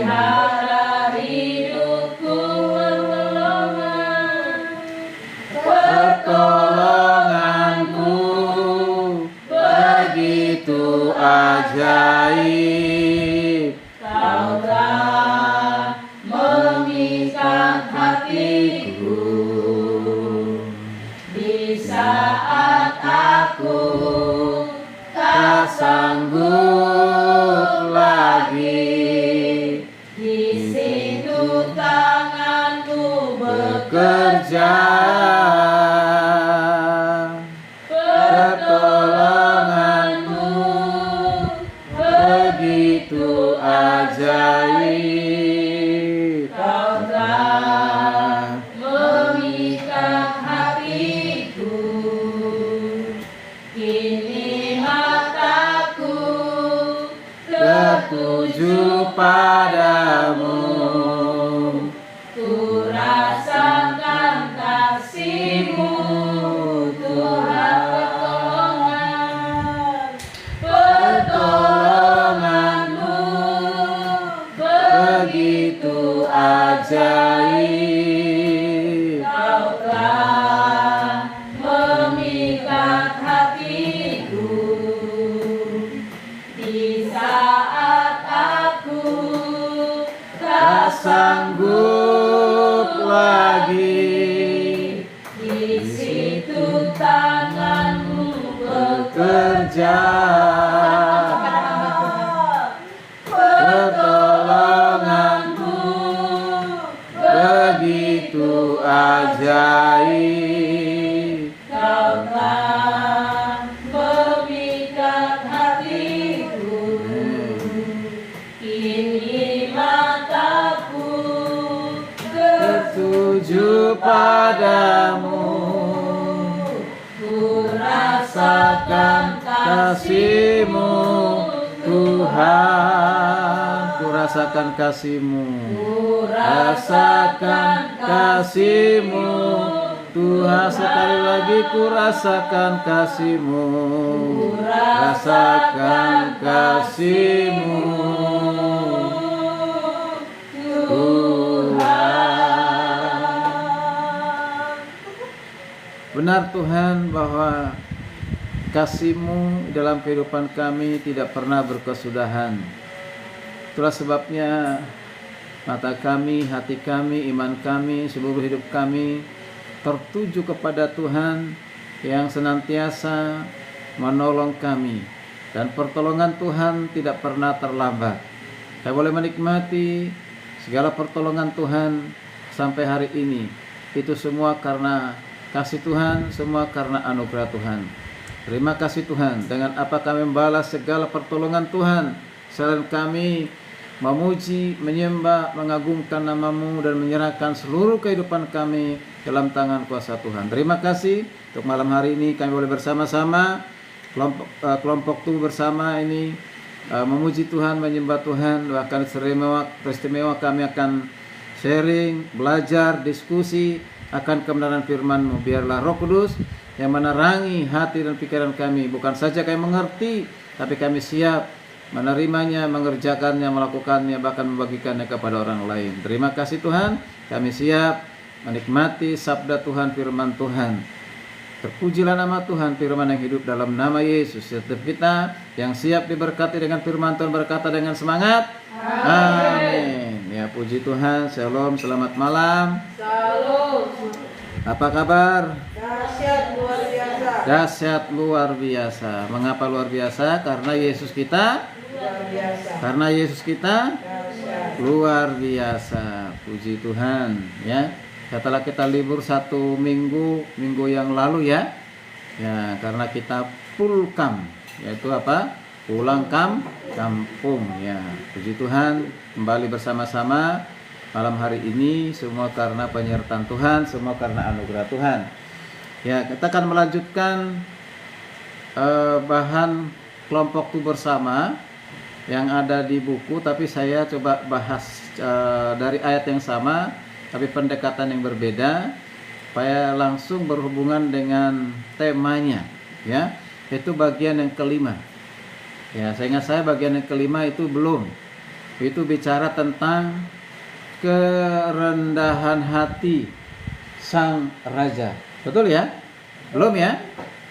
pelihara hidupku, pertolonganku begitu ajaib. Kau telah memikat hatiku di saat aku tak sanggup lagi. Di situ tanganmu bekerja, pertolonganmu begitu ajaib. Kau telah memikat hatiku, kini mataku tertuju padamu. Ku rasakan kasih-Mu, Tuhan, pertolongan-Mu begitu ajaib. Kau telah memikat hatiku di saat aku tak sanggup lagi. Di situ tangan-Mu bekerja, pertolongan-Mu begitu ajaib. Kau telah memikat hatiku, kini mataku tertuju padamu. Ku rasakan kasih-Mu, Tuhan. Ku rasakan kasih-Mu, rasakan kasih-Mu, Tuhan. Sekali lagi ku rasakan kasih-Mu, rasakan kasih-Mu, benar Tuhan bahwa kasih-Mu dalam kehidupan kami tidak pernah berkesudahan. Itulah sebabnya mata kami, hati kami, iman kami, seluruh hidup kami tertuju kepada Tuhan yang senantiasa menolong kami. Dan pertolongan Tuhan tidak pernah terlambat. Saya boleh menikmati segala pertolongan Tuhan sampai hari ini. Itu semua karena kasih Tuhan, semua karena anugerah Tuhan. Terima kasih Tuhan. Dengan apa kami membalas segala pertolongan Tuhan, selain kami memuji, menyembah, mengagungkan nama-Mu dan menyerahkan seluruh kehidupan kami dalam tangan kuasa Tuhan. Terima kasih untuk malam hari ini kami boleh bersama-sama kelompok tubuh bersama ini memuji Tuhan, menyembah Tuhan. Bahkan teristimewa kami akan sharing, belajar, diskusi akan kebenaran firman-Mu. Biarlah Roh Kudus yang menerangi hati dan pikiran kami. Bukan saja kami mengerti, tapi kami siap menerimanya, mengerjakannya, melakukannya, bahkan membagikannya kepada orang lain. Terima kasih Tuhan. Kami siap menikmati sabda Tuhan, firman Tuhan. Terpujilah nama Tuhan, firman yang hidup dalam nama Yesus. Setiap kita yang siap diberkati dengan firman Tuhan berkata dengan semangat, amin. Ya, puji Tuhan. Shalom, selamat malam. Shalom. Apa kabar? Dahsyat luar biasa. Dahsyat luar biasa. Mengapa luar biasa? Karena Yesus kita Luar biasa. Karena Yesus kita Dahsyat. luar biasa. Puji Tuhan. Ya, setelah kita libur 1 minggu yang lalu ya. Ya, karena kita full camp, yaitu apa? Pulang kampung ya. Puji Tuhan, kembali bersama-sama malam hari ini, semua karena penyertaan Tuhan, semua karena anugerah Tuhan. Ya, kita akan melanjutkan bahan kelompok itu bersama yang ada di buku, tapi saya coba bahas dari ayat yang sama, tapi pendekatan yang berbeda, supaya langsung berhubungan dengan temanya, ya, itu bagian yang kelima. Ya, seingat saya bagian yang kelima itu belum. itu bicara tentang kerendahan hati sang raja. Betul ya? Belum ya?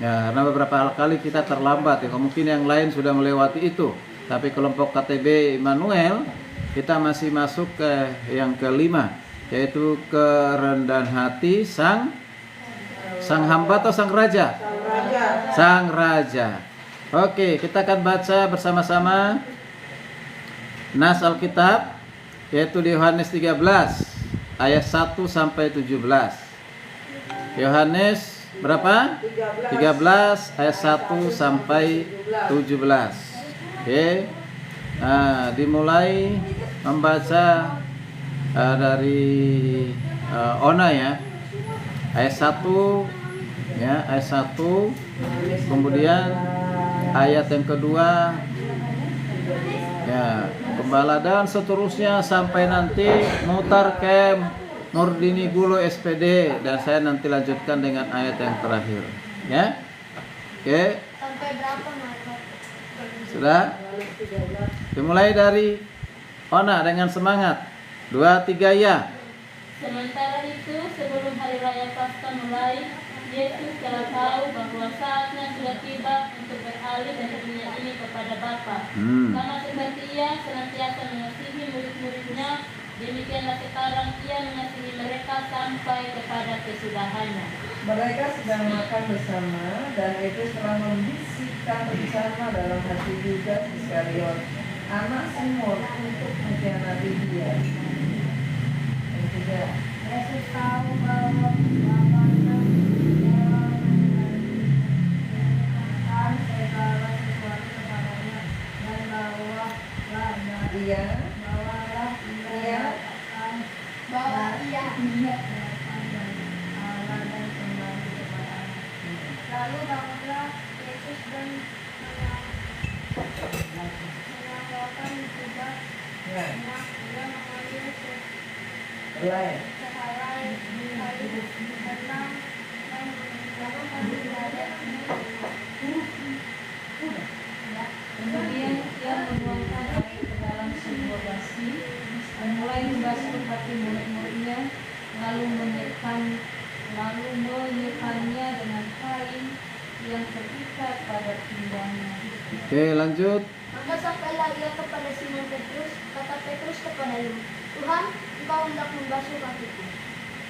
Ya, karena beberapa kali kita terlambat ya. Mungkin yang lain sudah melewati itu. Tapi kelompok KTB Immanuel kita masih masuk ke yang kelima, yaitu kerendahan hati sang hamba atau sang raja? Sang Raja. Sang raja. Oke, kita akan baca bersama-sama nas Alkitab, yaitu di Yohanes 13 ayat 1 sampai 17. Yohanes berapa? 13 ayat 1 sampai 17. Oke. Nah, dimulai membaca dari Ona ya. Ayat 1 ya, ayat 1. Kemudian ayat yang kedua ya, Gembala dan seterusnya sampai nanti mutar ke Nurdini Gulo SPD, dan saya nanti lanjutkan dengan ayat yang terakhir ya. Oke. Sampai berapa Mas? Sudah? Dimulai dari Ona dengan semangat. 2, 3 ya. Sementara itu, sebelum hari raya Paskah mulai, Yesus telah tahu bahwa saatnya sudah tiba untuk beralih dari dunia ini kepada Bapa. Sama seperti Ia senantiasa mengasihi murid-muridnya, demikianlah sekarang Ia mengasihi mereka sampai kepada kesudahannya. Mereka sedang makan bersama dan Yesus telah membisikkan bersama dalam hati Yudas Iskariot, anak Simon, untuk mengkhianati Dia. Yang ketiga, Yesus tahu bahwa Bapaknya mengajarkan segala sesuatu kepadanya, dan bawalah Dia Allah dan kembali kepada Allah. Lalu bangunlah Yesus dan menanggalkan Yudas. ya, Dia mengambil lain. sehelai kayu benang dan meninggalkan dada ini. Kemudian Ia menuangkan air ke dalam sebuah basi dan mulai membasuh kaki murid-muridnya, lalu menyekanya dengan kain yang terikat pada pinggangnya. Oke, lanjut. Maka sampailah ia kepada Simon Petrus, kata Petrus kepadanya, Tuhan, engkau hendak membasuh kakiku.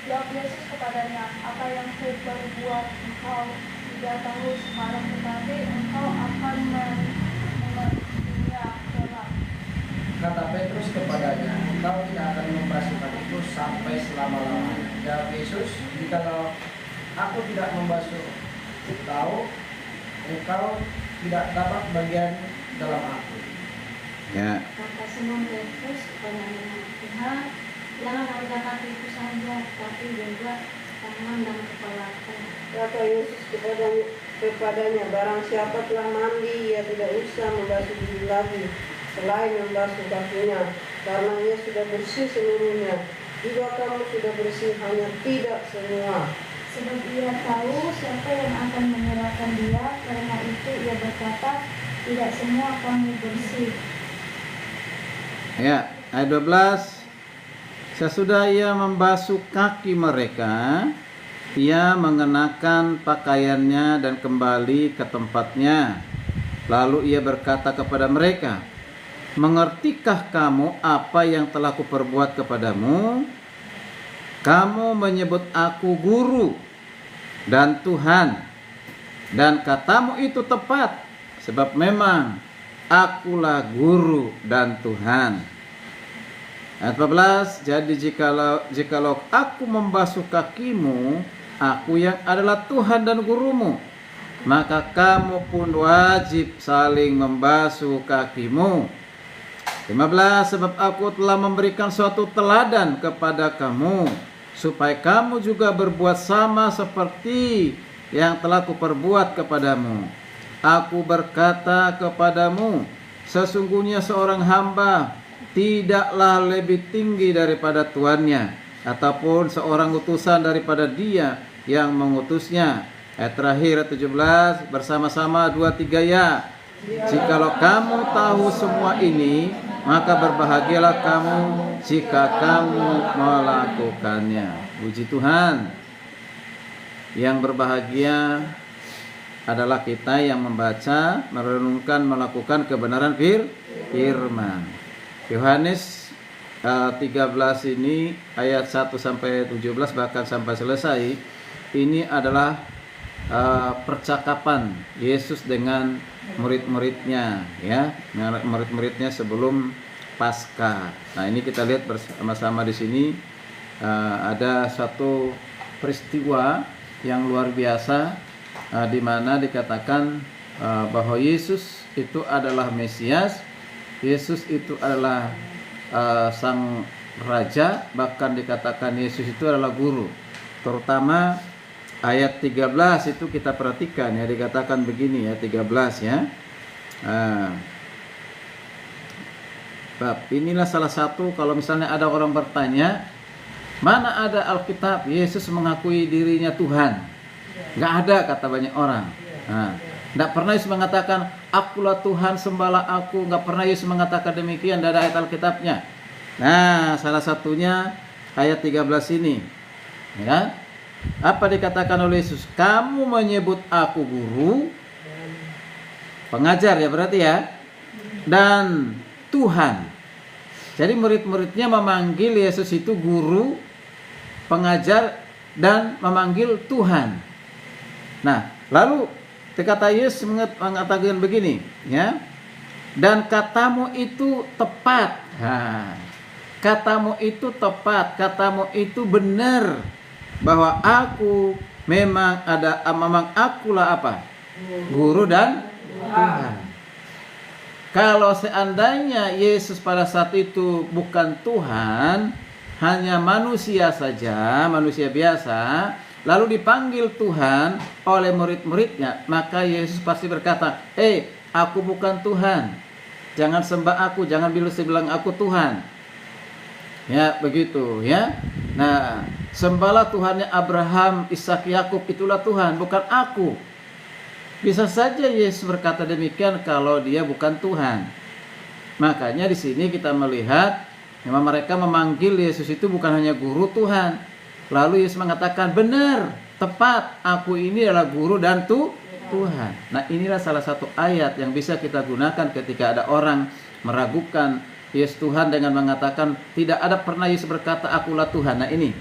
Jawab Yesus kepadanya, apa yang kuperbuat engkau tidak tahu sekarang, tetapi engkau akan mengertinya kelak. Kata Petrus kepadanya, engkau tidak akan membasuh kakiku sampai selama-lamanya. Jawab Yesus, jikalau aku tidak membasuh engkau tidak dapat bagian dalam aku. Ya. Kata Simon Petrus kepadanya, Tuhan, jangan hanya kakiku saja, tapi juga tangan dan kepalaku. Kata Yesus kepadanya, barang siapa telah mandi, ia tidak usah membasuh diri lagi, selain membasuh kakinya, karena ia sudah bersih seluruhnya. Juga kamu sudah bersih, hanya tidak semua. Sebab ia tahu siapa yang akan menyerahkan dia, karena itu ia berkata, tidak semua kamu bersih. Ya, ayat 12. Sesudah ia membasuh kaki mereka, ia mengenakan pakaiannya dan kembali ke tempatnya. Lalu ia berkata kepada mereka, mengertikah kamu apa yang telah kuperbuat kepadamu? Kamu menyebut aku guru dan Tuhan, dan katamu itu tepat, sebab memang akulah guru dan Tuhan. Ayat 14, jadi jikalau aku membasuh kakimu, aku yang adalah Tuhan dan gurumu, maka kamu pun wajib saling membasuh kakimu. 15, sebab aku telah memberikan suatu teladan kepada kamu, supaya kamu juga berbuat sama seperti yang telah kuperbuat kepadamu. Aku berkata kepadamu, sesungguhnya seorang hamba tidaklah lebih tinggi daripada tuannya, ataupun seorang utusan daripada dia yang mengutusnya. Ayat terakhir 17, bersama-sama 2, 3 ya. Jikalau kamu tahu semua ini, maka berbahagialah kamu jika kamu melakukannya. Puji Tuhan. Yang berbahagia adalah kita yang membaca, merenungkan, melakukan kebenaran firman. Yohanes 13 ini ayat 1 sampai 17 bahkan sampai selesai, ini adalah percakapan Yesus dengan murid-muridnya, ya, murid-muridnya sebelum Paskah. Nah, ini kita lihat bersama-sama di sini ada satu peristiwa yang luar biasa di mana dikatakan bahwa Yesus itu adalah Mesias, Yesus itu adalah sang raja, bahkan dikatakan Yesus itu adalah guru. Terutama ayat 13 itu kita perhatikan ya, dikatakan begini ya, 13 ya. Inilah salah satu kalau misalnya ada orang bertanya, mana ada Alkitab Yesus mengakui dirinya Tuhan? Nggak ada, kata banyak orang. Nggak pernah Yesus mengatakan akulah Tuhan, sembahlah aku. Nggak pernah Yesus mengatakan demikian, tidak ada ayat Alkitabnya. Nah, salah satunya ayat 13 ini ya. Apa dikatakan oleh Yesus? Kamu menyebut aku guru, pengajar ya berarti ya, dan Tuhan. Jadi murid-muridnya memanggil Yesus itu guru, pengajar, dan memanggil Tuhan. Nah, lalu kata Yesus mengatakan begini, ya. Dan katamu itu tepat. Katamu itu tepat, katamu itu benar, bahwa aku memang akulah apa? Guru dan Tuhan. Kalau seandainya Yesus pada saat itu bukan Tuhan, hanya manusia saja, manusia biasa, lalu dipanggil Tuhan oleh murid-muridnya, maka Yesus pasti berkata, aku bukan Tuhan, jangan sembah aku, jangan bilang aku Tuhan. Ya, begitu ya. Nah, sembahlah Tuhannya Abraham, Ishak, Yakub, itulah Tuhan, bukan aku. Bisa saja Yesus berkata demikian kalau dia bukan Tuhan. Makanya di sini kita melihat memang mereka memanggil Yesus itu bukan hanya guru Tuhan. Lalu Yesus mengatakan, benar, tepat, aku ini adalah guru dan Tuhan. Nah, inilah salah satu ayat yang bisa kita gunakan ketika ada orang meragukan Yesus Tuhan dengan mengatakan tidak ada pernah Yesus berkata akulah Tuhan. Nah, ini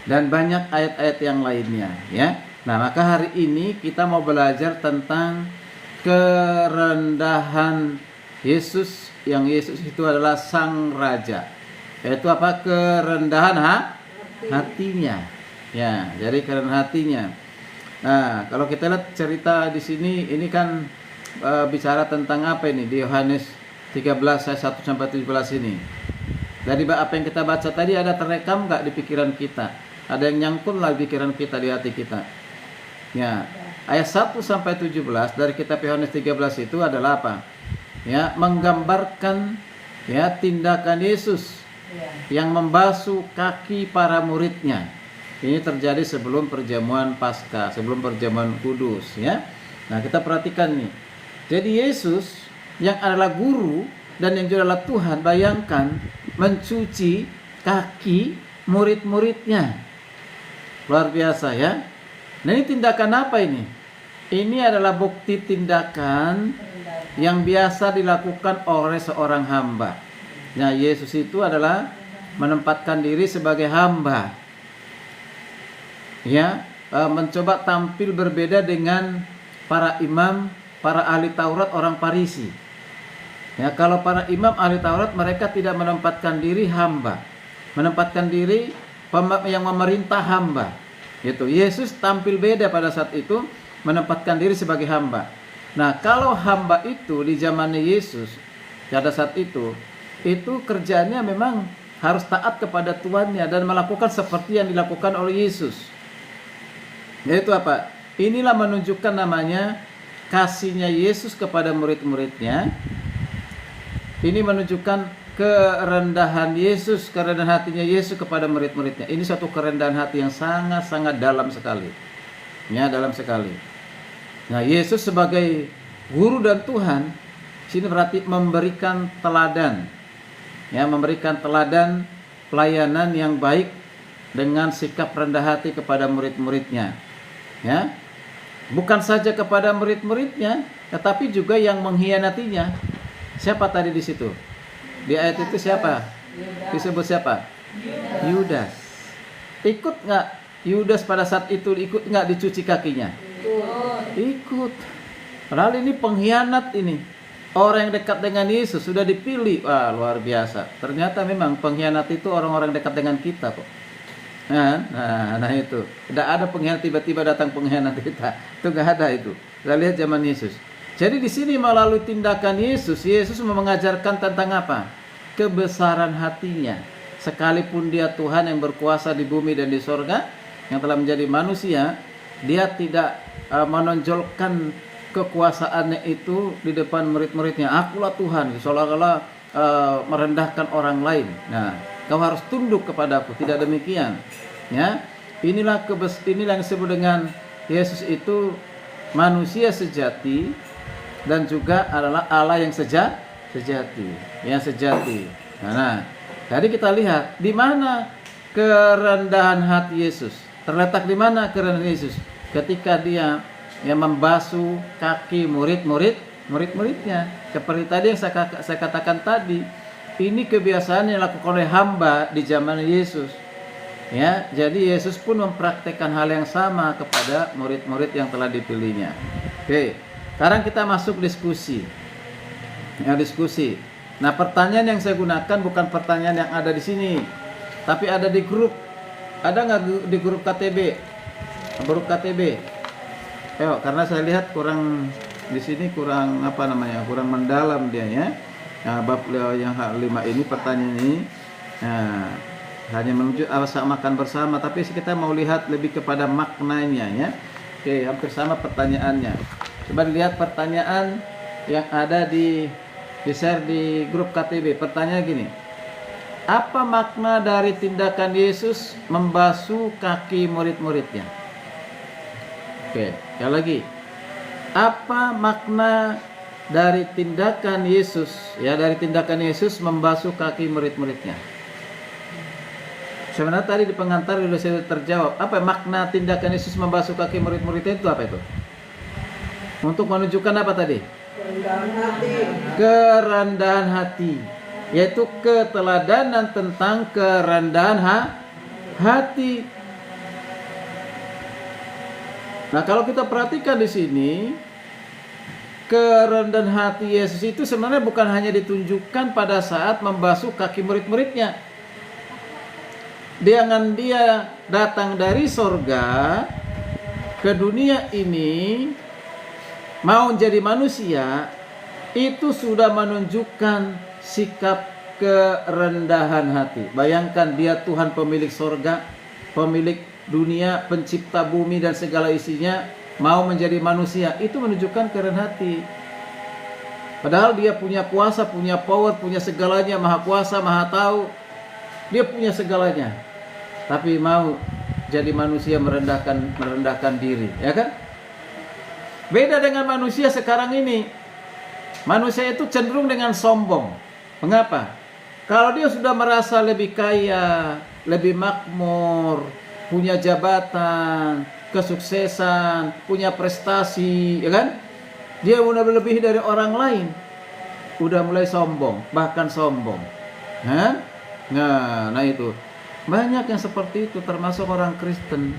dan banyak ayat-ayat yang lainnya ya. Nah, maka hari ini kita mau belajar tentang kerendahan Yesus, yang Yesus itu adalah sang raja. Yaitu apa? Kerendahan hatinya. Ya, jadi kerendahan hatinya. Nah, kalau kita lihat cerita di sini, ini kan bicara tentang apa ini? Di Yohanes 13 ayat 1 sampai 17 ini. Dari apa yang kita baca tadi ada terekam nggak di pikiran kita? Ada yang nyangkut lah di pikiran kita, di hati kita. Ya, ayat 1 sampai 17 dari kitab Yohanes 13 itu adalah apa? Ya, menggambarkan ya tindakan Yesus yang membasuh kaki para muridnya. Ini terjadi sebelum perjamuan Paskah, sebelum perjamuan Kudus ya. Nah, kita perhatikan nih. Jadi Yesus yang adalah guru dan yang juga adalah Tuhan, bayangkan mencuci kaki murid-muridnya. Luar biasa ya. Nah, ini tindakan apa ini? Ini adalah bukti tindakan yang biasa dilakukan oleh seorang hamba. Nah, Yesus itu adalah menempatkan diri sebagai hamba. Ya, mencoba tampil berbeda dengan para imam, para ahli Taurat, orang Farisi. Ya, kalau para imam ahli Taurat mereka tidak menempatkan diri hamba, menempatkan diri yang memerintah hamba. Gitu. Yesus tampil beda pada saat itu, menempatkan diri sebagai hamba. Nah, kalau hamba itu di zamannya Yesus pada saat itu kerjanya memang harus taat kepada tuannya dan melakukan seperti yang dilakukan oleh Yesus. Yaitu apa? Inilah menunjukkan namanya kasihnya Yesus kepada murid-muridnya. Ini menunjukkan kerendahan Yesus, kerendahan hatinya Yesus kepada murid-muridnya. Ini suatu kerendahan hati yang sangat-sangat dalam sekali. Ya, dalam sekali. Nah, Yesus sebagai guru dan Tuhan Sini berarti memberikan teladan. Ya, memberikan teladan pelayanan yang baik dengan sikap rendah hati kepada murid-muridnya. Ya. Bukan saja kepada murid-muridnya, tetapi juga yang mengkhianatinya. Siapa tadi di situ? Di ayat itu siapa? Disebut siapa? Yudas. Ikut nggak Yudas pada saat itu, ikut nggak dicuci kakinya? Ikut. Padahal ini pengkhianat ini. Orang yang dekat dengan Yesus sudah dipilih. Wah, luar biasa. Ternyata memang pengkhianat itu orang-orang dekat dengan kita kok. Nah itu. Tidak ada pengkhianat tiba-tiba datang pengkhianat kita. Itu nggak ada itu. Kita lihat zaman Yesus. Jadi di sini melalui tindakan Yesus mau mengajarkan tentang apa? Kebesaran hatinya. Sekalipun dia Tuhan yang berkuasa di bumi dan di sorga, yang telah menjadi manusia, dia tidak menonjolkan kekuasaannya itu di depan murid-muridnya. Akulah Tuhan, seolah-olah merendahkan orang lain. Nah, kau harus tunduk kepadaku. Tidak demikian. Ya, inilah yang disebut dengan Yesus itu manusia sejati dan juga adalah Allah yang sejati. Nah, tadi kita lihat di mana kerendahan hati Yesus. Terletak di mana kerendahan Yesus? Ketika dia yang membasuh kaki murid-muridnya. Seperti tadi yang saya katakan tadi, ini kebiasaan yang dilakukan oleh hamba di zaman Yesus. Ya, jadi Yesus pun mempraktekkan hal yang sama kepada murid-murid yang telah dipilihnya. Oke, sekarang kita masuk diskusi. Ya, diskusi. Nah, pertanyaan yang saya gunakan bukan pertanyaan yang ada di sini, tapi ada di grup. Ada nggak di grup KTB? Grup KTB. Ayo, karena saya lihat kurang di sini kurang kurang mendalam dia ya. Nah, bab yang 5 ini pertanyaan ini. Nah, hanya menuju makan bersama, tapi kita mau lihat lebih kepada maknanya ya. Oke, hampir sama pertanyaannya. Coba lihat pertanyaan yang ada di share di grup KTB. Pertanyaan gini. Apa makna dari tindakan Yesus membasuh kaki murid-muridnya? Oke, sekali lagi. Apa makna dari tindakan Yesus membasuh kaki murid-muridnya? Sebenarnya tadi di pengantar sudah saya terjawab. Apa makna tindakan Yesus membasuh kaki murid-muridnya itu apa itu? Untuk menunjukkan apa tadi? Kerendahan hati. Yaitu keteladanan tentang kerendahan hati. Nah, kalau kita perhatikan di sini, kerendahan hati Yesus itu sebenarnya bukan hanya ditunjukkan pada saat membasuh kaki murid-muridnya. Dengan dia datang dari sorga ke dunia ini, mau jadi manusia, itu sudah menunjukkan sikap kerendahan hati. Bayangkan dia Tuhan pemilik sorga, pemilik dunia, pencipta bumi dan segala isinya, mau menjadi manusia, itu menunjukkan kerendahan hati. Padahal dia punya kuasa, punya power, punya segalanya, maha kuasa, maha tahu. Dia punya segalanya. Tapi mau jadi manusia merendahkan diri, ya kan? Beda dengan manusia sekarang ini. Manusia itu cenderung dengan sombong. Mengapa? Kalau dia sudah merasa lebih kaya, lebih makmur, punya jabatan, kesuksesan, punya prestasi, ya kan? Dia udah lebih dari orang lain. Udah mulai sombong, bahkan sombong. Nah itu. Banyak yang seperti itu, termasuk orang Kristen.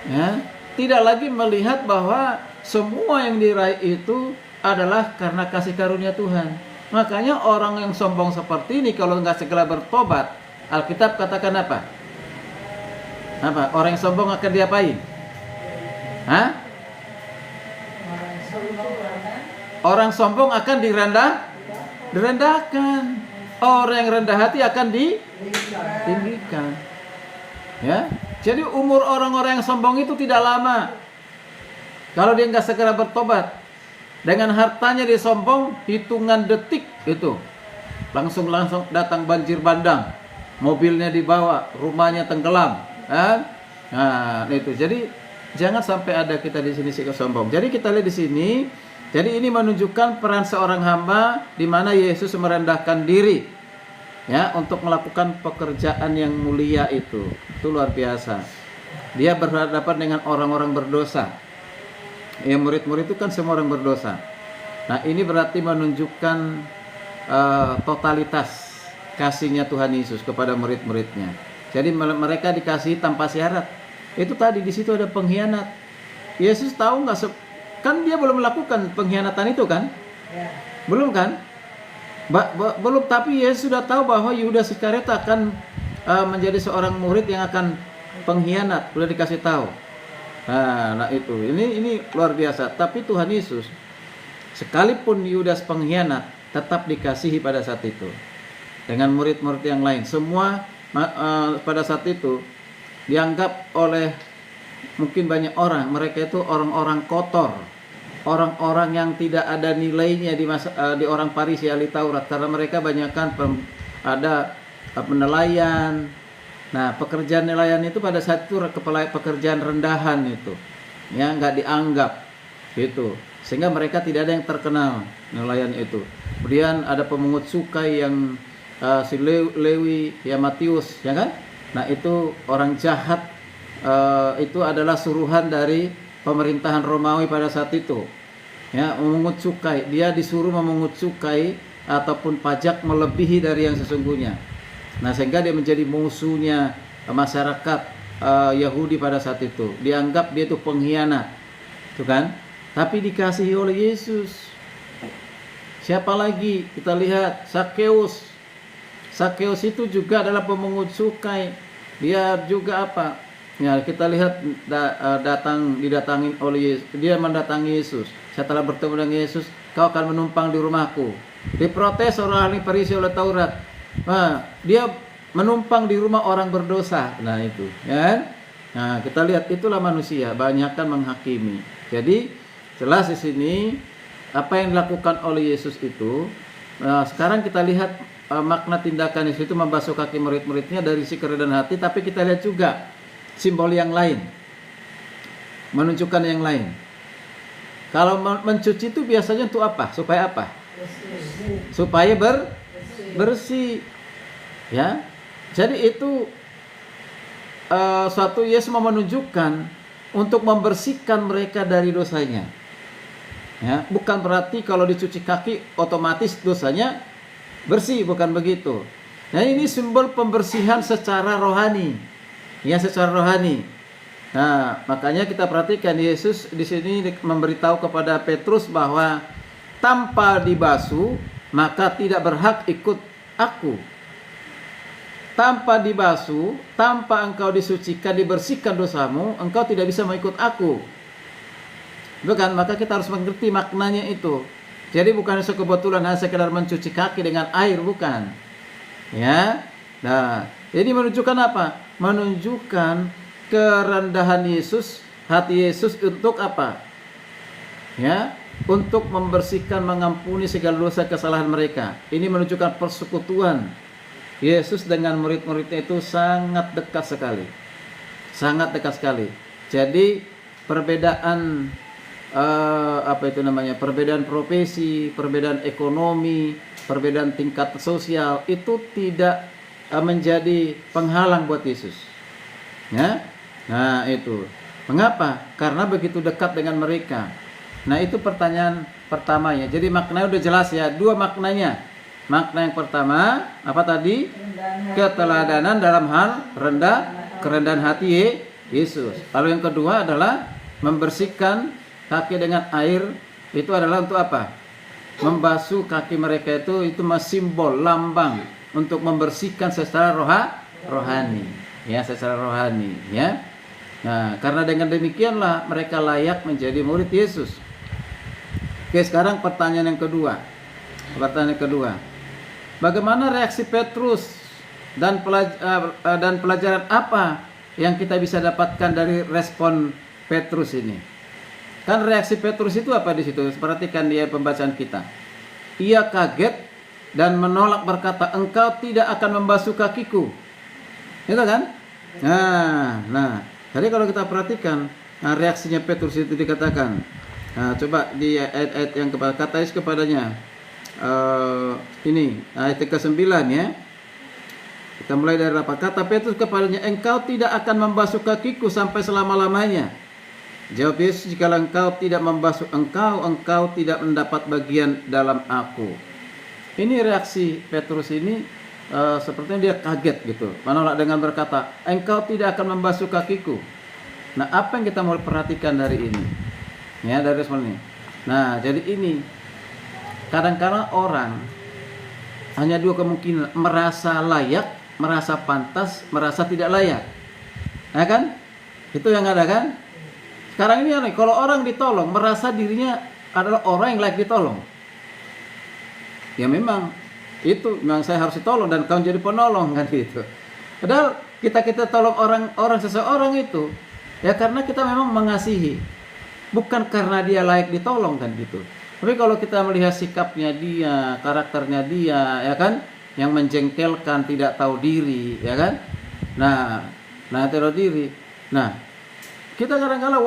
Ya, tidak lagi melihat bahwa semua yang diraih itu adalah karena kasih karunia Tuhan. Makanya orang yang sombong seperti ini kalau nggak segera bertobat, Alkitab katakan apa? Orang yang sombong akan diapain? Orang sombong akan direndahkan. Orang yang rendah hati akan ditinggikan. Ya, jadi umur orang-orang yang sombong itu tidak lama. Kalau dia nggak segera bertobat, dengan hartanya dia sombong, hitungan detik itu langsung datang banjir bandang, mobilnya dibawa, rumahnya tenggelam. Nah itu. Jadi jangan sampai ada kita di sini sikap sombong. Jadi kita lihat di sini Jadi ini menunjukkan peran seorang hamba di mana Yesus merendahkan diri ya untuk melakukan pekerjaan yang mulia itu. Itu luar biasa. Dia berhadapan dengan orang-orang berdosa. Ya, murid-murid itu kan semua orang berdosa. Nah, ini berarti menunjukkan totalitas kasihnya Tuhan Yesus kepada murid-muridnya. Jadi mereka dikasihi tanpa syarat. Itu tadi di situ ada pengkhianat. Yesus tahu nggak? Kan dia belum melakukan pengkhianatan itu kan? Belum kan? Belum, tapi Yesus sudah tahu bahwa Yudas Iskariot akan menjadi seorang murid yang akan pengkhianat. Sudah dikasih tahu. Nah itu, ini luar biasa. Tapi Tuhan Yesus, sekalipun Yudas pengkhianat, tetap dikasihi pada saat itu. Dengan murid-murid yang lain, semua pada saat itu dianggap oleh mungkin banyak orang, mereka itu orang-orang kotor, orang-orang yang tidak ada nilainya di orang Farisi ahli Taurat, karena mereka banyakkan ada penelayan. Nah, pekerjaan nelayan itu pada saat itu pekerjaan rendahan itu, ya nggak dianggap gitu, sehingga mereka tidak ada yang terkenal nelayan itu. Kemudian ada pemungut cukai yang si Lewi, ya Matius, ya kan? Nah itu orang jahat, itu adalah suruhan dari pemerintahan Romawi pada saat itu. Ya, memungut cukai, dia disuruh memungut cukai ataupun pajak melebihi dari yang sesungguhnya. Nah sehingga dia menjadi musuhnya masyarakat Yahudi pada saat itu. Dianggap dia itu pengkhianat, itu kan? Tapi dikasihi oleh Yesus. Siapa lagi? Kita lihat Sakeus. Sakeus itu juga adalah pemungut cukai. Dia juga apa? Ya, kita lihat didatangi oleh Yesus. Dia mendatangi Yesus. Setelah bertemu dengan Yesus, kau akan menumpang di rumahku. Diprotes orang ahli Farisi oleh Taurat. Nah, dia menumpang di rumah orang berdosa. Nah itu, ya. Nah kita lihat itulah manusia, banyakkan menghakimi. Jadi jelas di sini apa yang dilakukan oleh Yesus itu. Sekarang kita lihat makna tindakan Yesus itu membasuh kaki murid-muridnya dari isi kerendahan hati, tapi kita lihat juga simbol yang lain, menunjukkan yang lain. Kalau mencuci itu biasanya untuk apa? Supaya apa? Supaya bersih, ya. Jadi itu suatu Yesus mau menunjukkan untuk membersihkan mereka dari dosanya. Ya, bukan berarti kalau dicuci kaki otomatis dosanya bersih, bukan begitu. Nah ini simbol pembersihan secara rohani, ya secara rohani. Nah makanya kita perhatikan Yesus di sini memberitahu kepada Petrus bahwa tanpa dibasuh maka tidak berhak ikut aku. Tanpa dibasuh, tanpa engkau disucikan, dibersihkan dosamu, engkau tidak bisa mengikut aku. Bukan, maka kita harus mengerti maknanya itu. Jadi bukan sekebetulan hanya sekedar mencuci kaki dengan air, bukan. Ya. Nah, ini menunjukkan apa? Menunjukkan kerendahan Yesus, hati Yesus untuk apa? Ya, untuk membersihkan, mengampuni segala dosa kesalahan mereka. Ini menunjukkan persekutuan Yesus dengan murid-muridnya itu sangat dekat sekali. Sangat dekat sekali. Jadi perbedaan perbedaan profesi, perbedaan ekonomi, perbedaan tingkat sosial itu tidak menjadi penghalang buat Yesus. Ya? Nah, itu. Mengapa? Karena begitu dekat dengan mereka. Nah, itu pertanyaan pertamanya. Jadi maknanya udah jelas ya, dua maknanya. Makna yang pertama apa tadi? Keteladanan dalam hal kerendahan hati Yesus. Lalu yang kedua adalah membersihkan kaki dengan air. Itu adalah untuk apa? Membasuh kaki mereka itu simbol, lambang untuk membersihkan secara rohani. Ya, secara rohani, ya. Nah, karena dengan demikianlah mereka layak menjadi murid Yesus. Oke, sekarang pertanyaan yang kedua. Bagaimana reaksi Petrus dan pelajaran apa yang kita bisa dapatkan dari respon Petrus ini? Kan reaksi Petrus itu apa di situ? Perhatikan dia pembacaan kita. Ia kaget dan menolak berkata, engkau tidak akan membasuh kakiku. Itu kan? Nah, jadi kalau kita perhatikan reaksinya Petrus itu dikatakan, Nah, coba di ayat-ayat yang kata Yesus kepadanya. Ini ayat ke-9 ya. Kita mulai dari apa? Kata Petrus kepadanya, engkau tidak akan membasuh kakiku sampai selama-lamanya. Jawab Yesus, jikalau engkau tidak membasuh engkau tidak mendapat bagian dalam aku. Ini reaksi Petrus ini sepertinya dia kaget gitu. Menolak dengan berkata, engkau tidak akan membasuh kakiku. Nah, apa yang kita mau perhatikan dari ini? Ya, dari respon ini. Nah, jadi ini kadang-kadang orang hanya dua kemungkinan, merasa layak, merasa pantas, merasa tidak layak. Nah kan? Itu yang ada kan? Sekarang ini aneh, kalau orang ditolong merasa dirinya adalah orang yang layak ditolong. Ya memang saya harus ditolong dan kau jadi penolong kan gitu. Padahal kita tolong orang seseorang itu ya karena kita memang mengasihi, bukan karena dia layak ditolong kan gitu. Tapi kalau kita melihat sikapnya dia, karakternya dia, ya kan, yang menjengkelkan, tidak tahu diri, ya kan, nah tahu diri. Nah, kita kadang-kadang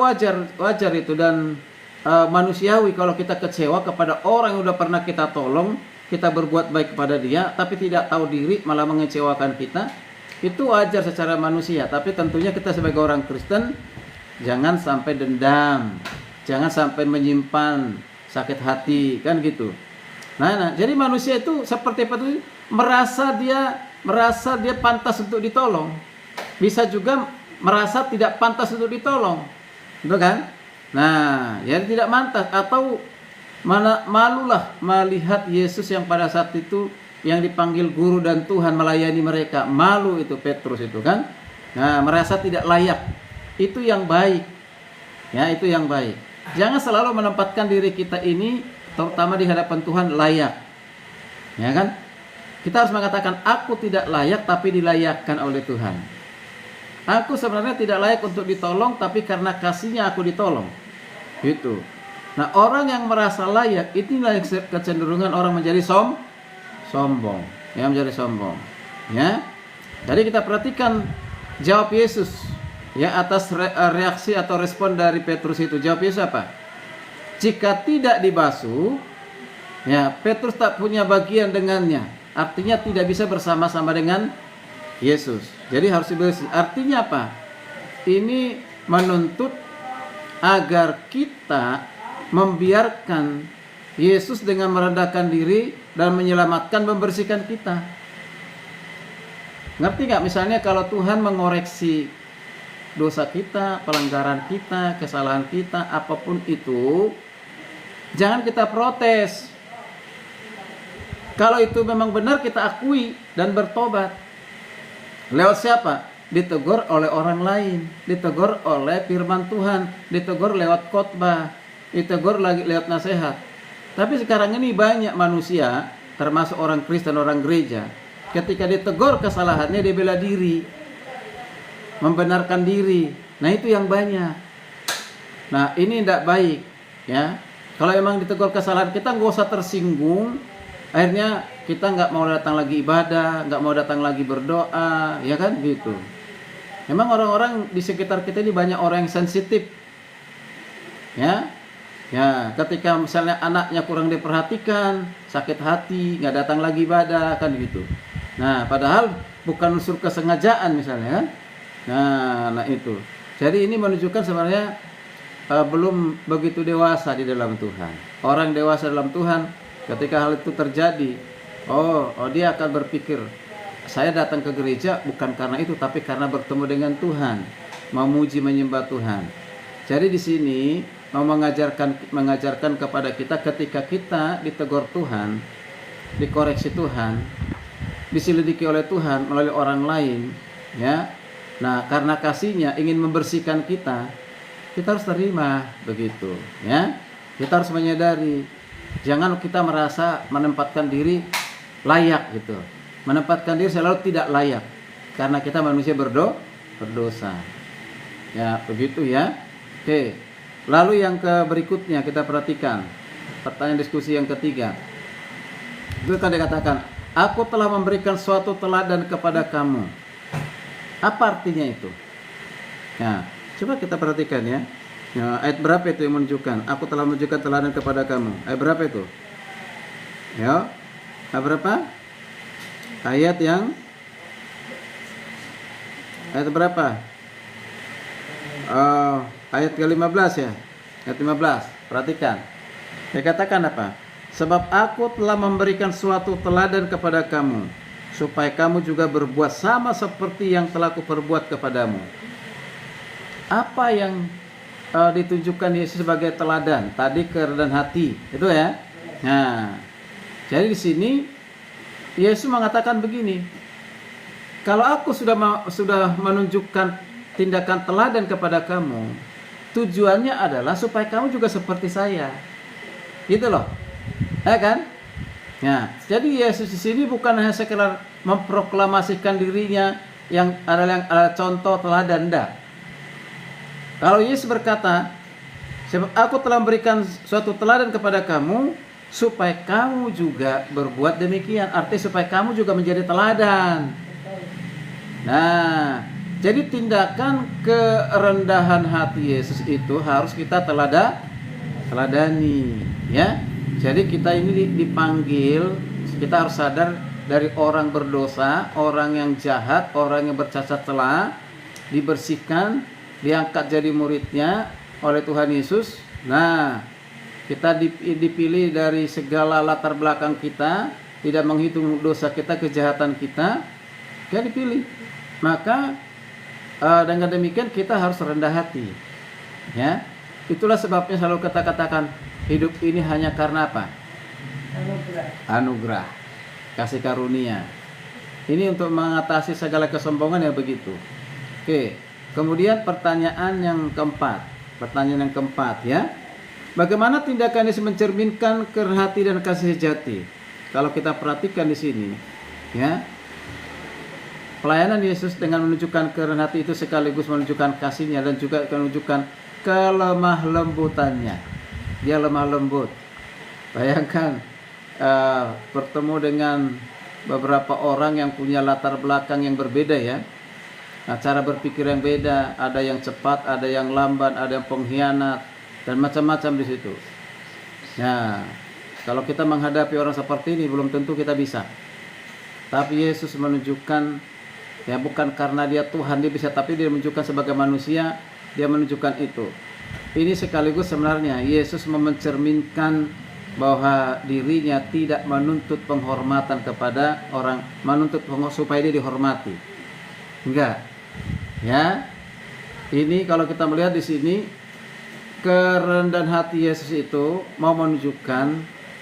wajar itu dan manusiawi kalau kita kecewa kepada orang yang udah pernah kita tolong, kita berbuat baik kepada dia, tapi tidak tahu diri, malah mengecewakan kita. Itu wajar secara manusia, tapi tentunya kita sebagai orang Kristen jangan sampai dendam, jangan sampai menyimpan sakit hati, kan gitu. Nah, jadi manusia itu seperti apa tuh? Merasa dia pantas untuk ditolong. Bisa juga merasa tidak pantas untuk ditolong. Betul kan? Nah, ya tidak pantas atau malulah melihat Yesus yang pada saat itu yang dipanggil guru dan Tuhan melayani mereka. Malu itu Petrus itu kan. Nah, merasa tidak layak. Itu yang baik. Ya, itu yang baik. Jangan selalu menempatkan diri kita ini terutama di hadapan Tuhan layak. Ya kan? Kita harus mengatakan aku tidak layak tapi dilayakkan oleh Tuhan. Aku sebenarnya tidak layak untuk ditolong tapi karena kasihnya aku ditolong. Gitu. Nah, orang yang merasa layak inilah kecenderungan orang menjadi sombong. Ya, menjadi sombong. Ya. Jadi kita perhatikan jawab Yesus ya atas reaksi atau respon dari Petrus itu. Jawab Yesus apa? Jika tidak dibasuh, ya Petrus tak punya bagian dengannya. Artinya tidak bisa bersama-sama dengan Yesus. Jadi harus dibasuh. Artinya apa? Ini menuntut agar kita membiarkan Yesus dengan merendahkan diri dan menyelamatkan, membersihkan kita. Ngerti nggak? Misalnya kalau Tuhan mengoreksi dosa kita, pelanggaran kita, kesalahan kita, apapun itu, jangan kita protes. Kalau itu memang benar, kita akui dan bertobat. Lewat siapa? Ditegur oleh orang lain, ditegur oleh firman Tuhan, ditegur lewat khotbah, ditegur lagi lewat nasihat. Tapi sekarang ini banyak manusia, termasuk orang Kristen, orang gereja, ketika ditegur kesalahannya dia bela diri, membenarkan diri. Nah, itu yang banyak. Nah, ini tidak baik ya. Kalau memang ditegur kesalahan kita, nggak usah tersinggung. Akhirnya kita nggak mau datang lagi ibadah, nggak mau datang lagi berdoa, ya kan gitu. Memang orang-orang di sekitar kita ini banyak orang yang sensitif. Ya. Ya, ketika misalnya anaknya kurang diperhatikan, sakit hati, nggak datang lagi ibadah, kan gitu. Nah, padahal bukan unsur kesengajaan misalnya kan. Nah itu. Jadi ini menunjukkan sebenarnya belum begitu dewasa di dalam Tuhan. Orang dewasa dalam Tuhan ketika hal itu terjadi, dia akan berpikir, saya datang ke gereja bukan karena itu, tapi karena bertemu dengan Tuhan, memuji menyembah Tuhan. Jadi di sini mau mengajarkan kepada kita ketika kita ditegur Tuhan, dikoreksi Tuhan, diselidiki oleh Tuhan melalui orang lain, ya. Nah, karena kasihnya ingin membersihkan kita harus terima begitu, ya. Kita harus menyadari, jangan kita merasa menempatkan diri layak gitu. Menempatkan diri selalu tidak layak karena kita manusia berdosa. Ya, begitu ya. Oke. Lalu yang berikutnya kita perhatikan. Pertanyaan diskusi yang ketiga. Itu kan dikatakan, aku telah memberikan suatu teladan kepada kamu. Apa artinya itu? Nah, coba kita perhatikan ya. Ya, ayat berapa itu yang menunjukkan? Aku telah menunjukkan teladan kepada kamu. Ayat berapa itu? Ya, ayat berapa? Ayat berapa? Ayat ke-15 ya. Ayat 15. Perhatikan. Dia katakan apa? Sebab aku telah memberikan suatu teladan kepada kamu, supaya kamu juga berbuat sama seperti yang telah kuperbuat kepadamu. Apa yang ditunjukkan Yesus sebagai teladan? Tadi kerendahan hati, itu ya. Nah, jadi di sini Yesus mengatakan begini. Kalau aku sudah menunjukkan tindakan teladan kepada kamu, tujuannya adalah supaya kamu juga seperti saya. Gitu loh. Ya kan? Nah, jadi Yesus di sini bukan hanya sekedar memproklamasikan dirinya yang adalah contoh teladan, enggak. Kalau Yesus berkata, sebab aku telah memberikan suatu teladan kepada kamu, supaya kamu juga berbuat demikian. Artinya supaya kamu juga menjadi teladan. Nah, jadi tindakan kerendahan hati Yesus itu harus kita teladani, ya. Jadi kita ini dipanggil, kita harus sadar dari orang berdosa, orang yang jahat, orang yang bercacat celah, dibersihkan, diangkat jadi muridnya oleh Tuhan Yesus. Nah, kita dipilih dari segala latar belakang kita, tidak menghitung dosa kita, kejahatan kita, kita dipilih. Maka dengan demikian kita harus rendah hati, ya. Itulah sebabnya selalu kita katakan hidup ini hanya karena apa? Anugerah, kasih karunia. Ini untuk mengatasi segala kesombongan ya begitu. Oke, kemudian pertanyaan yang keempat ya. Bagaimana tindakan Yesus mencerminkan kerendahan hati dan kasih sejati? Kalau kita perhatikan di sini, ya. Pelayanan Yesus dengan menunjukkan kerendahan hati itu sekaligus menunjukkan kasihnya dan juga menunjukkan kelemah lembutannya. Dia lemah lembut. Bayangkan bertemu dengan beberapa orang yang punya latar belakang yang berbeda ya. Nah, cara berpikir yang beda, ada yang cepat, ada yang lamban, ada yang pengkhianat dan macam-macam di situ. Nah, kalau kita menghadapi orang seperti ini belum tentu kita bisa. Tapi Yesus menunjukkan, ya bukan karena dia Tuhan dia bisa, tapi dia menunjukkan sebagai manusia, dia menunjukkan itu. Ini sekaligus sebenarnya Yesus mencerminkan bahwa dirinya tidak menuntut penghormatan kepada orang, menuntut supaya dia dihormati. Enggak. Ya. Ini kalau kita melihat di sini kerendahan hati Yesus itu mau menunjukkan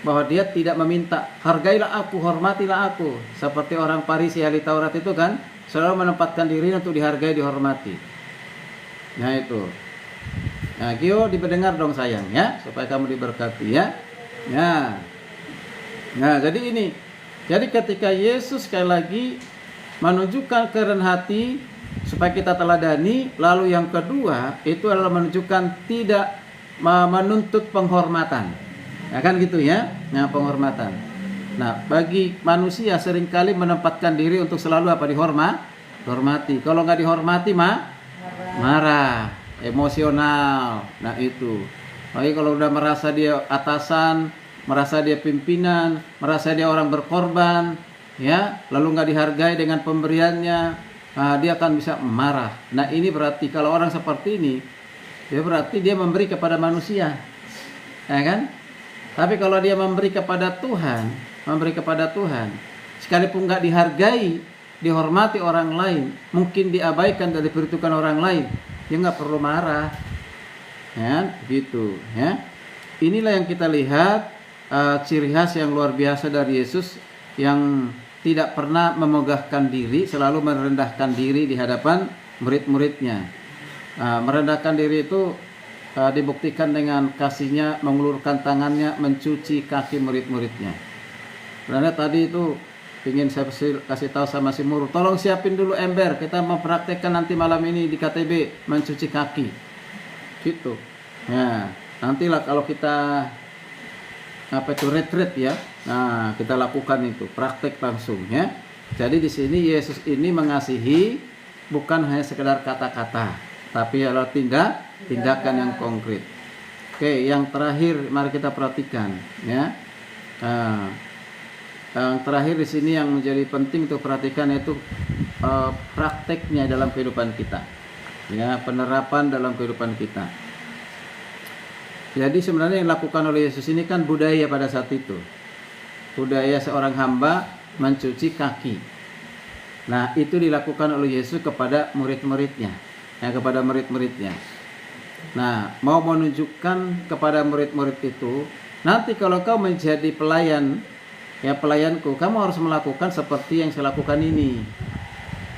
bahwa dia tidak meminta hargailah aku, hormatilah aku, seperti orang Farisi ahli Taurat itu kan selalu menempatkan diri untuk dihargai, dihormati. Nah itu. Nah, Kyo dipendengar dong sayang ya, supaya kamu diberkati ya. Nah, jadi ini. Jadi ketika Yesus sekali lagi menunjukkan kerendahan hati supaya kita teladani, lalu yang kedua itu adalah menunjukkan tidak menuntut penghormatan. Ya kan gitu ya. Nah, penghormatan. Nah, bagi manusia seringkali menempatkan diri untuk selalu apa? Dihormati. Kalau nggak dihormati marah, emosional. Nah itu. Lagi kalau udah merasa dia atasan, merasa dia pimpinan, merasa dia orang berkorban, ya, lalu nggak dihargai dengan pemberiannya, dia akan bisa marah. Nah ini berarti kalau orang seperti ini, dia berarti dia memberi kepada manusia, ya kan? Tapi kalau dia memberi kepada Tuhan, sekalipun nggak dihargai, dihormati orang lain, mungkin diabaikan dan diperhitungkan orang lain, dia nggak perlu marah, ya, gitu, ya. Inilah yang kita lihat ciri khas yang luar biasa dari Yesus yang tidak pernah memegahkan diri, selalu merendahkan diri di hadapan murid-muridnya. Merendahkan diri itu dibuktikan dengan kasihnya, mengulurkan tangannya, mencuci kaki murid-muridnya. Karena tadi itu ingin saya kasih tahu sama si Muru, tolong siapin dulu ember, kita mempraktekkan nanti malam ini di KTB mencuci kaki, gitu. Nah, nantilah kalau kita retreat ya, nah kita lakukan itu, praktek langsung ya. Jadi di sini Yesus ini mengasihi bukan hanya sekedar kata-kata, tapi adalah tindakan yang konkret. Oke, yang terakhir mari kita perhatikan ya. Yang terakhir di sini yang menjadi penting untuk perhatikan yaitu prakteknya dalam kehidupan kita. Ya, penerapan dalam kehidupan kita. Jadi sebenarnya yang dilakukan oleh Yesus ini kan budaya pada saat itu. Budaya seorang hamba mencuci kaki. Nah, itu dilakukan oleh Yesus kepada murid-muridnya. Ya, kepada murid-muridnya. Nah, mau menunjukkan kepada murid-murid itu, nanti kalau kau menjadi pelayan, ya pelayanku, kamu harus melakukan seperti yang saya lakukan ini.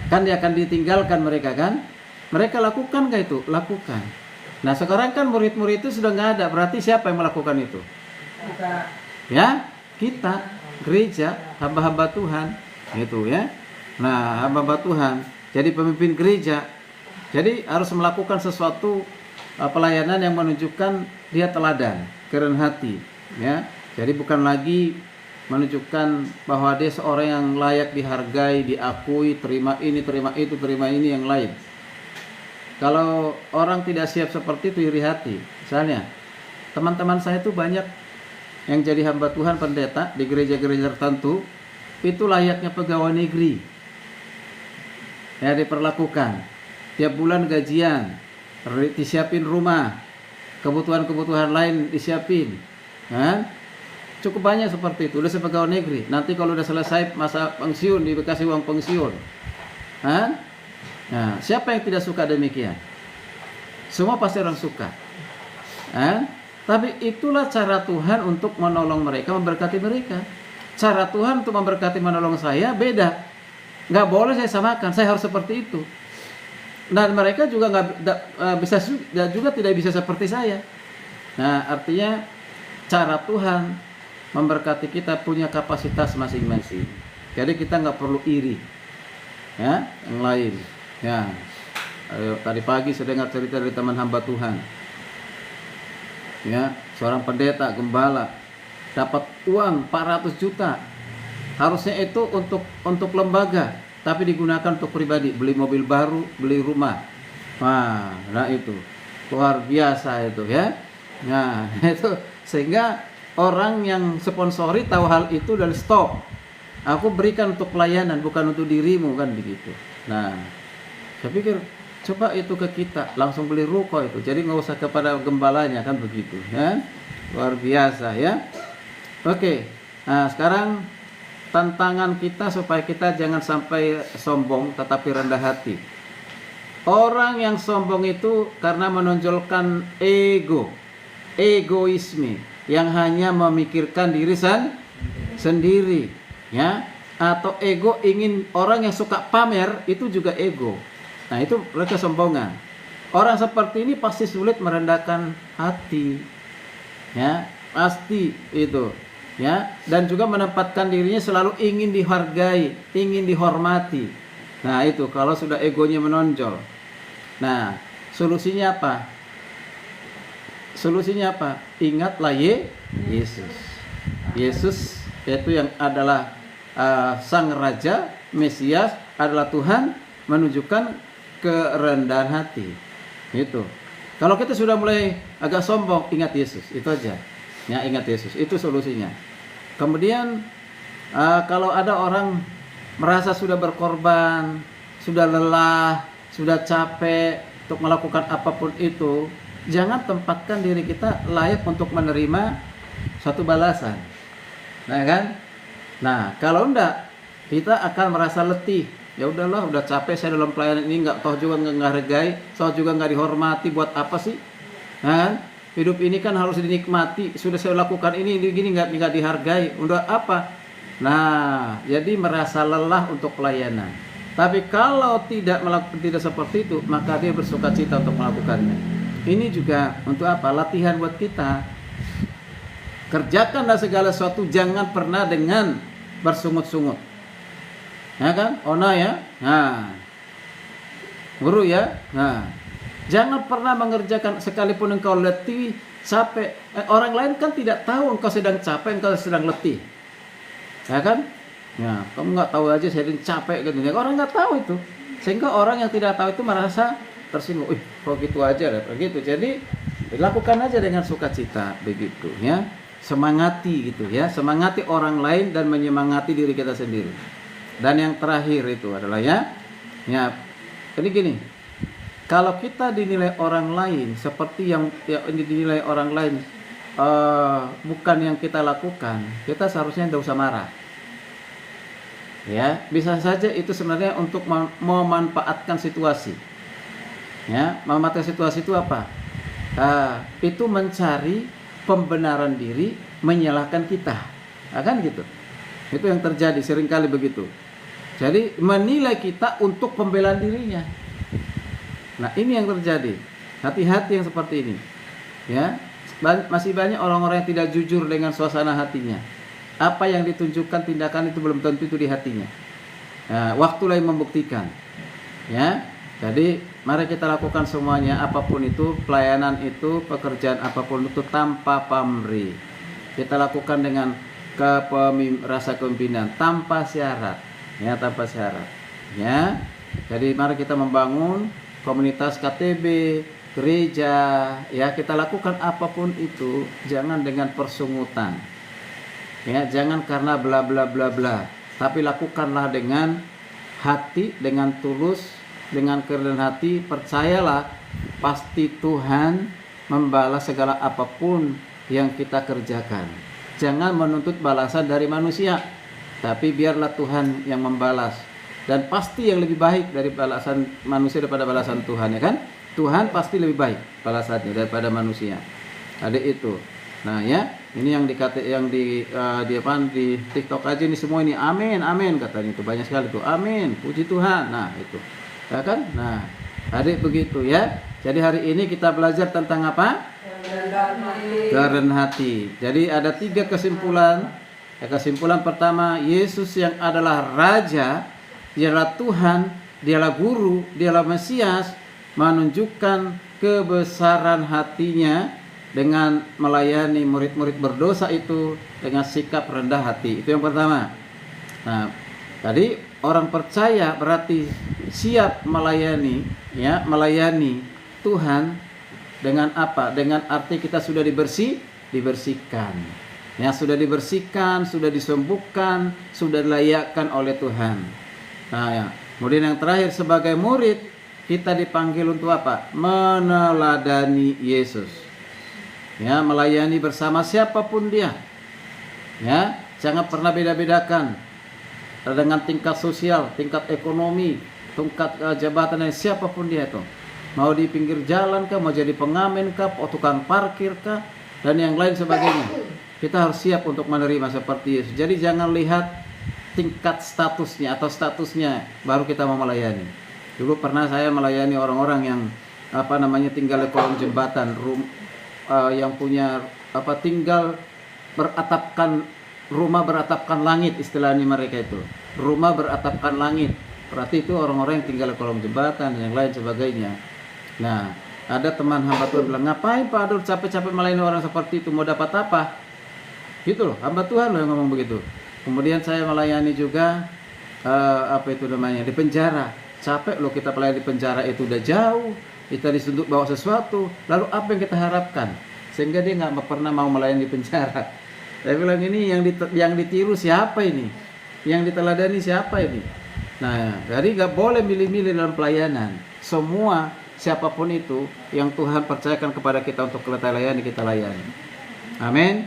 Kan dia akan ditinggalkan mereka kan? Mereka lakukan gak itu? Lakukan. Nah sekarang kan murid-murid itu sudah nggak ada, berarti siapa yang melakukan itu? Kita. Ya, kita, gereja, hamba-hamba Tuhan, gitu ya. Nah, hamba-hamba Tuhan, jadi pemimpin gereja, jadi harus melakukan sesuatu pelayanan yang menunjukkan dia teladan, keren hati, ya. Jadi bukan lagi menunjukkan bahwa dia seorang yang layak dihargai, diakui, terima ini, terima itu, terima ini yang lain. Kalau orang tidak siap seperti itu, iri hati. Misalnya, teman-teman saya itu banyak yang jadi hamba Tuhan pendeta di gereja-gereja tertentu, itu layaknya pegawai negeri. Ya, diperlakukan. Tiap bulan gajian, disiapin rumah, kebutuhan-kebutuhan lain disiapin. Kan? Cukup banyak seperti itu, udah pegawai negeri. Nanti kalau udah selesai masa pensiun, dikasih uang pensiun. Kan? Nah, siapa yang tidak suka demikian? Semua pasti orang suka. Tapi itulah cara Tuhan untuk menolong mereka, memberkati mereka. Cara Tuhan untuk memberkati, menolong saya beda. Nggak boleh saya samakan, saya harus seperti itu. Dan mereka juga juga tidak bisa seperti saya. Nah, artinya cara Tuhan memberkati kita punya kapasitas masing-masing. Jadi kita nggak perlu iri, ya, yang lain. Ya, tadi pagi saya dengar cerita dari teman hamba Tuhan. Ya, seorang pendeta, gembala, dapat uang 400 juta. Harusnya itu untuk lembaga, tapi digunakan untuk pribadi, beli mobil baru, beli rumah. Nah itu luar biasa itu ya. Nah, itu sehingga orang yang sponsori tahu hal itu dan stop. Aku berikan untuk pelayanan, bukan untuk dirimu, kan begitu. Nah, saya pikir coba itu ke kita, langsung beli ruko itu. Jadi nggak usah kepada gembalanya, kan begitu ya. Luar biasa ya. Oke. Nah, sekarang tantangan kita supaya kita jangan sampai sombong tetapi rendah hati. Orang yang sombong itu karena menonjolkan ego, egoisme, yang hanya memikirkan diri sendiri ya. Atau ego ingin, orang yang suka pamer itu juga ego. Nah, itu mereka kesombongan. Orang seperti ini pasti sulit merendahkan hati. Ya, pasti itu. Ya, dan juga menempatkan dirinya selalu ingin dihargai, ingin dihormati. Nah, itu kalau sudah egonya menonjol. Nah, solusinya apa? Solusinya apa? Ingatlah Yesus. Yesus yaitu yang adalah Sang Raja, Mesias, adalah Tuhan, menunjukkan kerendahan hati. Itu. Kalau kita sudah mulai agak sombong, ingat Yesus, itu aja. Ya, ingat Yesus, itu solusinya. Kemudian kalau ada orang merasa sudah berkorban, sudah lelah, sudah capek untuk melakukan apapun itu, jangan tempatkan diri kita layak untuk menerima suatu balasan. Nah kan? Nah, kalau enggak, kita akan merasa letih. Ya udahlah, udah capek saya dalam pelayanan ini, nggak tahu juga nggak hargai, tahu juga nggak dihormati, buat apa sih? Kan? Hidup ini kan harus dinikmati. Sudah saya lakukan ini gini nggak dihargai. Udah apa? Nah, jadi merasa lelah untuk pelayanan. Tapi kalau tidak seperti itu, maka dia bersukacita untuk melakukannya. Ini juga untuk apa? Latihan buat kita. Kerjakanlah segala sesuatu, jangan pernah dengan bersungut-sungut. Ya kan? Ona ya. Nah. Guru ya. Nah. Jangan pernah mengerjakan sekalipun engkau letih, capek. Orang lain kan tidak tahu engkau sedang capek, engkau sedang letih. Ya kan? Ya, kamu nggak tahu aja saya sedang capek gitu. Orang nggak tahu itu. Sehingga orang yang tidak tahu itu merasa tersinggung, kok gitu aja lah, begitu. Jadi lakukan aja dengan sukacita begitu ya. Semangati gitu ya, semangati orang lain dan menyemangati diri kita sendiri. Dan yang terakhir itu adalah ya ini gini, kalau kita dinilai orang lain seperti yang dinilai orang lain bukan yang kita lakukan, kita seharusnya tidak usah marah. Ya, bisa saja itu sebenarnya untuk memanfaatkan situasi. Ya, memanfaatkan situasi itu apa? Itu mencari pembenaran diri, menyalahkan kita. Kan gitu. Itu yang terjadi seringkali begitu. Jadi menilai kita untuk pembelaan dirinya. Nah, ini yang terjadi. Hati-hati yang seperti ini. Ya, masih banyak orang-orang yang tidak jujur dengan suasana hatinya. Apa yang ditunjukkan tindakan itu belum tentu itu di hatinya. Nah, waktulah yang membuktikan. Ya, jadi mari kita lakukan semuanya, apapun itu, pelayanan itu, pekerjaan apapun itu tanpa pamrih. Kita lakukan dengan rasa kepemimpinan tanpa syarat. Ya, tanpa syarat. Ya, jadi mari kita membangun komunitas KTB, gereja. Ya, kita lakukan apapun itu, jangan dengan persungutan. Ya, jangan karena bla bla bla bla, tapi lakukanlah dengan hati, dengan tulus, dengan kerendahan hati. Percayalah, pasti Tuhan membalas segala apapun yang kita kerjakan. Jangan menuntut balasan dari manusia, tapi biarlah Tuhan yang membalas. Dan pasti yang lebih baik dari balasan manusia daripada balasan Tuhan, ya kan? Tuhan pasti lebih baik balasannya daripada manusia. Ada itu. Nah ya, ini yang di TikTok aja ini semua ini amin amin katanya, itu banyak sekali tuh amin, puji Tuhan. Nah itu, ya kan? Nah, adik begitu ya. Jadi hari ini kita belajar tentang apa? Kerendahan hati. Jadi ada 3 kesimpulan. Kesimpulan pertama, Yesus yang adalah Raja, dialah Tuhan, dialah Guru, dialah Mesias, menunjukkan kebesaran hatinya dengan melayani murid-murid berdosa itu dengan sikap rendah hati. Itu yang pertama. Nah, tadi orang percaya berarti siap melayani, ya, melayani Tuhan dengan apa? Dengan arti kita sudah dibersihkan. Ya, sudah dibersihkan, sudah disembuhkan, sudah dilayakkan oleh Tuhan. Nah, ya. Kemudian yang terakhir, sebagai murid kita dipanggil untuk apa? Meneladani Yesus. Ya, melayani bersama siapapun dia. Ya, jangan pernah beda-bedakan dengan tingkat sosial, tingkat ekonomi, tingkat jabatan dan siapapun dia itu. Mau di pinggir jalan kah, mau jadi pengamen kah, tukang parkir kah, dan yang lain sebagainya. Kita harus siap untuk menerima seperti Yesus. Jadi jangan lihat tingkat statusnya atau statusnya baru kita mau melayani. Dulu pernah saya melayani orang-orang yang tinggal di kolong jembatan, yang punya tinggal rumah beratapkan langit, istilahnya mereka itu. Rumah beratapkan langit. Berarti itu orang-orang yang tinggal di kolong jembatan dan yang lain sebagainya. Nah, ada teman hamba Tuhan bilang, ngapain Pak Adul capek-capek melayani orang seperti itu, mau dapat apa? Gitu loh, hamba Tuhan loh yang ngomong begitu. Kemudian saya melayani juga di penjara. Capek loh kita melayani di penjara, itu udah jauh. Kita disuruh bawa sesuatu, lalu apa yang kita harapkan? Sehingga dia nggak pernah mau melayani di penjara. Saya bilang, ini yang ditiru siapa ini? Yang diteladani siapa ini? Nah, jadi nggak boleh milih-milih dalam pelayanan. Semua, siapapun itu, yang Tuhan percayakan kepada kita untuk kita layani, kita layani. Amin.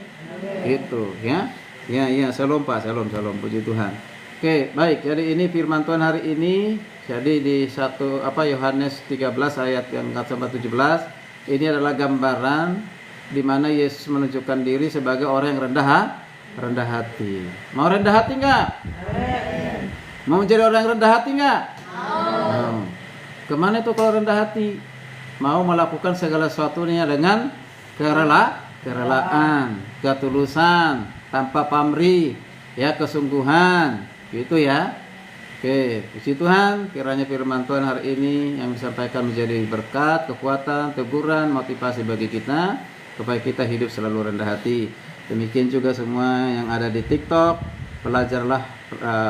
Itu ya. Ya, shalom Pak, shalom, puji Tuhan. Oke, baik. Jadi ini firman Tuhan hari ini. Jadi di Yohanes 13 ayat yang 4-17, ini adalah gambaran di mana Yesus menunjukkan diri sebagai orang yang rendah hati. Mau rendah hati enggak? Mau menjadi orang yang rendah hati enggak? Mau. Kemana itu kalau rendah hati? Mau melakukan segala sesuatunya dengan kerelaan, ketulusan, tanpa pamrih, ya, kesungguhan, gitu ya. Oke, puji Tuhan, kiranya firman Tuhan hari ini yang disampaikan menjadi berkat, kekuatan, teguran, motivasi bagi kita, supaya kita hidup selalu rendah hati. Demikian juga semua yang ada di TikTok, belajarlah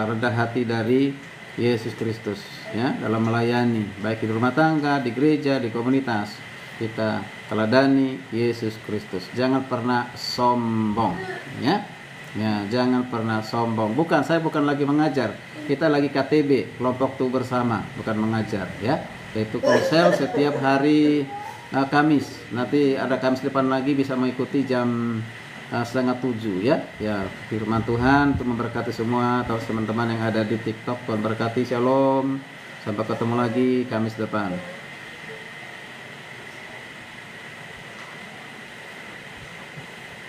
rendah hati dari Yesus Kristus, ya, dalam melayani baik di rumah tangga, di gereja, di komunitas. Kita teladani Yesus Kristus. Jangan pernah sombong, ya. Ya, jangan pernah sombong. Saya bukan lagi mengajar. Kita lagi KTB, kelompok tubuh bersama, bukan mengajar, ya. Yaitu konsel setiap hari Kamis. Nanti ada Kamis depan lagi, bisa mengikuti jam 6:30, ya. Ya, firman Tuhan untuk memberkati semua atau teman-teman yang ada di TikTok. Tuhan berkati, shalom. Sampai ketemu lagi Kamis depan.